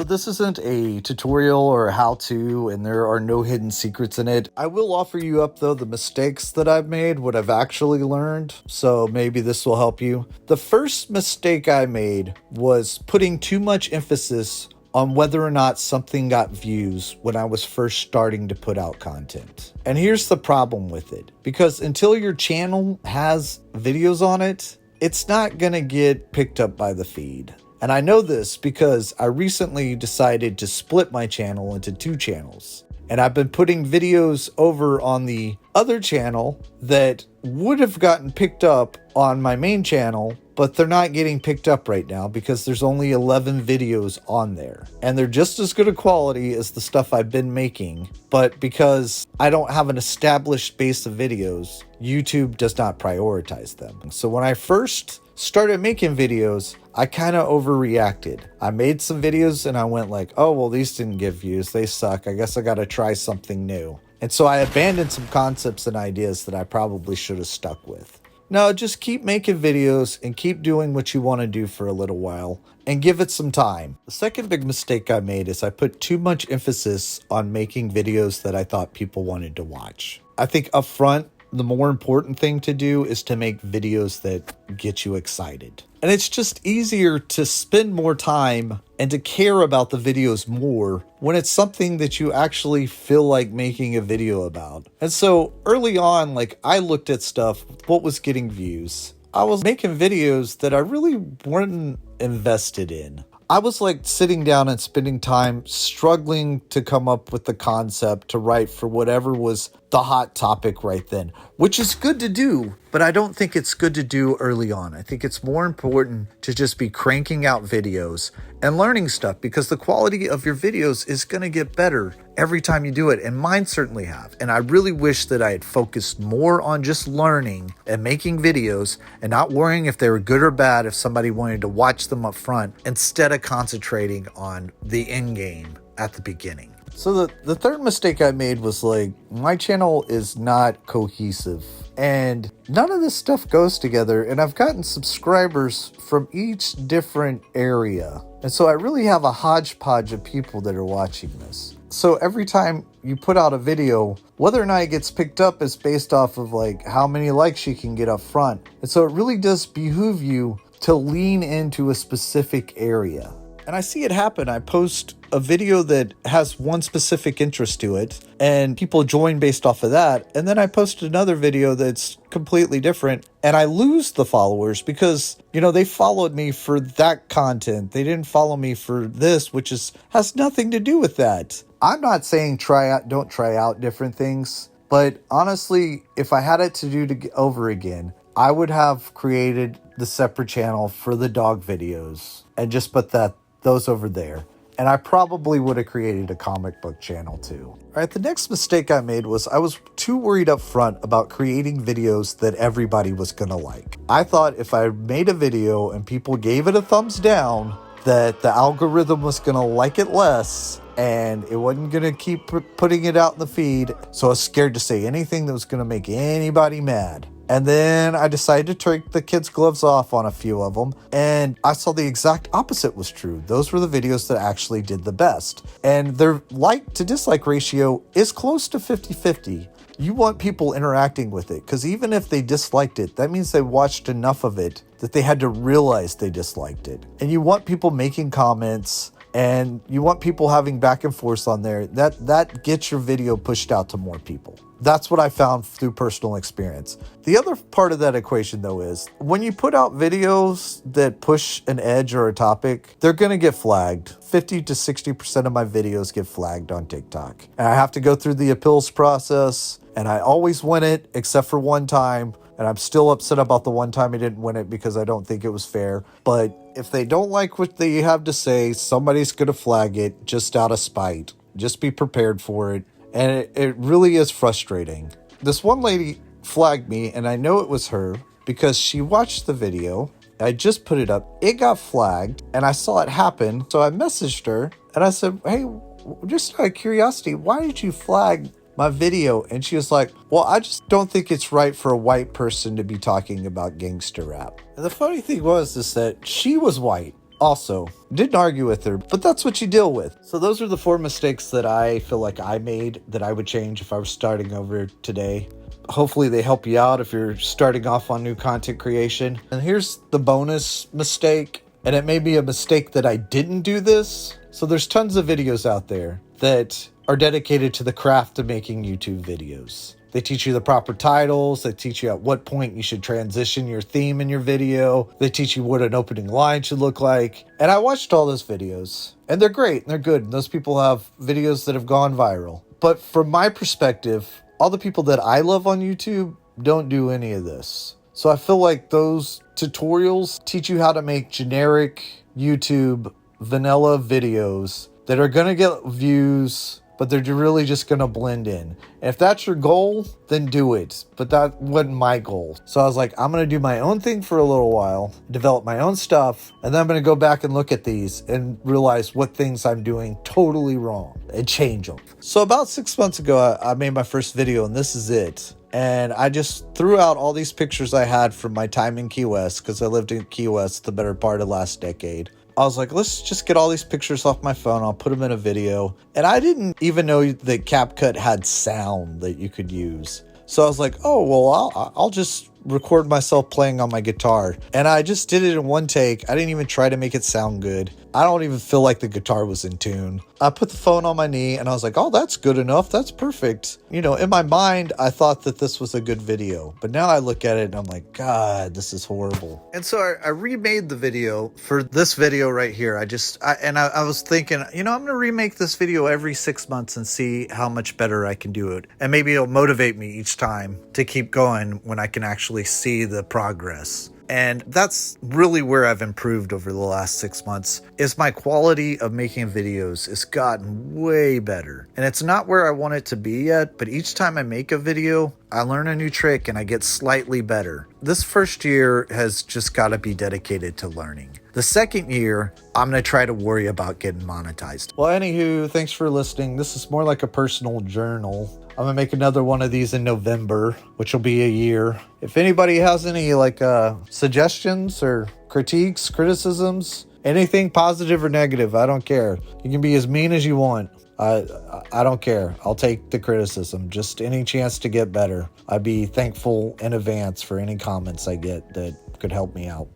So this isn't a tutorial or a how-to, and there are no hidden secrets in it. I will offer you up, though, the mistakes that I've made, what I've actually learned, so maybe this will help you. The first mistake I made was putting too much emphasis on whether or not something got views when I was first starting to put out content. And here's the problem with it. Because until your channel has videos on it, it's not gonna get picked up by the feed. And I know this because I recently decided to split my channel into two channels. And I've been putting videos over on the other channel that would have gotten picked up on my main channel, but they're not getting picked up right now because there's only 11 videos on there. And they're just as good a quality as the stuff I've been making, but because I don't have an established base of videos, YouTube does not prioritize them. So when I first started making videos, I kind of overreacted. I made some videos and I went like, oh, well, these didn't get views. They suck. I guess I got to try something new. And so I abandoned some concepts and ideas that I probably should have stuck with. No, just keep making videos and keep doing what you want to do for a little while and give it some time. The second big mistake I made is I put too much emphasis on making videos that I thought people wanted to watch. I think up front, the more important thing to do is to make videos that get you excited. And it's just easier to spend more time and to care about the videos more when it's something that you actually feel like making a video about. And so early on, like I looked at stuff, what was getting views. I was making videos that I really weren't invested in. I was like sitting down and spending time struggling to come up with the concept to write for whatever was the hot topic right then, which is good to do, but I don't think it's good to do early on. I think it's more important to just be cranking out videos and learning stuff because the quality of your videos is going to get better every time you do it. And mine certainly have. And I really wish that I had focused more on just learning and making videos and not worrying if they were good or bad if somebody wanted to watch them up front instead of concentrating on the end game at the beginning. So the third mistake I made was like, my channel is not cohesive and none of this stuff goes together, and I've gotten subscribers from each different area. And so I really have a hodgepodge of people that are watching this. So every time you put out a video, whether or not it gets picked up is based off of like how many likes you can get up front. And so it really does behoove you to lean into a specific area. And I see it happen. I post a video that has one specific interest to it and people join based off of that. And then I post another video that's completely different and I lose the followers because, you know, they followed me for that content. They didn't follow me for this, which has nothing to do with that. I'm not saying don't try out different things, but honestly, if I had it to do over again, I would have created the separate channel for the dog videos and just put those over there. And I probably would have created a comic book channel too. All right, the next mistake I made was I was too worried up front about creating videos that everybody was gonna like. I thought if I made a video and people gave it a thumbs down, that the algorithm was gonna like it less and it wasn't gonna keep putting it out in the feed. So I was scared to say anything that was gonna make anybody mad. And then I decided to take the kids' gloves off on a few of them. And I saw the exact opposite was true. Those were the videos that actually did the best. And their like to dislike ratio is close to 50-50. You want people interacting with it because even if they disliked it, that means they watched enough of it that they had to realize they disliked it. And you want people making comments and you want people having back and forth on there. That gets your video pushed out to more people. That's what I found through personal experience. The other part of that equation, though, is when you put out videos that push an edge or a topic, they're going to get flagged. 50 to 60% of my videos get flagged on TikTok. And I have to go through the appeals process, and I always win it except for one time. And I'm still upset about the one time I didn't win it because I don't think it was fair. But if they don't like what they have to say, somebody's going to flag it just out of spite. Just be prepared for it. And it really is frustrating. This one lady flagged me, and I know it was her because she watched the video. I just put it up. It got flagged, and I saw it happen. So I messaged her, and I said, hey, just out of curiosity, why did you flag my video? And she was like, well, I just don't think it's right for a white person to be talking about gangster rap. And the funny thing was that she was white. Also, didn't argue with her, but that's what you deal with. So those are the 4 mistakes that I feel like I made that I would change if I was starting over today. Hopefully they help you out if you're starting off on new content creation. And here's the bonus mistake, and it may be a mistake that I didn't do this. So there's tons of videos out there that are dedicated to the craft of making YouTube videos. They teach you the proper titles. They teach you at what point you should transition your theme in your video. They teach you what an opening line should look like. And I watched all those videos, and they're great and they're good. And those people have videos that have gone viral. But from my perspective, all the people that I love on YouTube don't do any of this. So I feel like those tutorials teach you how to make generic YouTube vanilla videos that are going to get views, but they're really just going to blend in. And if that's your goal, then do it. But that wasn't my goal. So I was like, I'm going to do my own thing for a little while, develop my own stuff, and then I'm going to go back and look at these and realize what things I'm doing totally wrong and change them. So about 6 months ago, I made my first video, and this is it. And I just threw out all these pictures I had from my time in Key West, because I lived in Key West the better part of last decade. I was like, let's just get all these pictures off my phone. I'll put them in a video. And I didn't even know that CapCut had sound that you could use. So I was like, oh, well, I'll just record myself playing on my guitar. And I just did it in one take. I didn't even try to make it sound good. I don't even feel like the guitar was in tune. I put the phone on my knee and I was like, oh, that's good enough. That's perfect. You know, in my mind, I thought that this was a good video. But now I look at it and I'm like, God, this is horrible. And so I remade the video for this video right here. I was thinking, you know, I'm going to remake this video every 6 months and see how much better I can do it. And maybe it'll motivate me each time to keep going when I can actually see the progress. And that's really where I've improved over the last 6 months, is my quality of making videos has gotten way better. And it's not where I want it to be yet, but each time I make a video, I learn a new trick and I get slightly better. This first year has just got to be dedicated to learning. The second year, I'm going to try to worry about getting monetized. Well, anywho, thanks for listening. This is more like a personal journal. I'm going to make another one of these in November, which will be a year. If anybody has any suggestions or critiques, criticisms, anything positive or negative, I don't care. You can be as mean as you want. I don't care. I'll take the criticism. Just any chance to get better. I'd be thankful in advance for any comments I get that could help me out.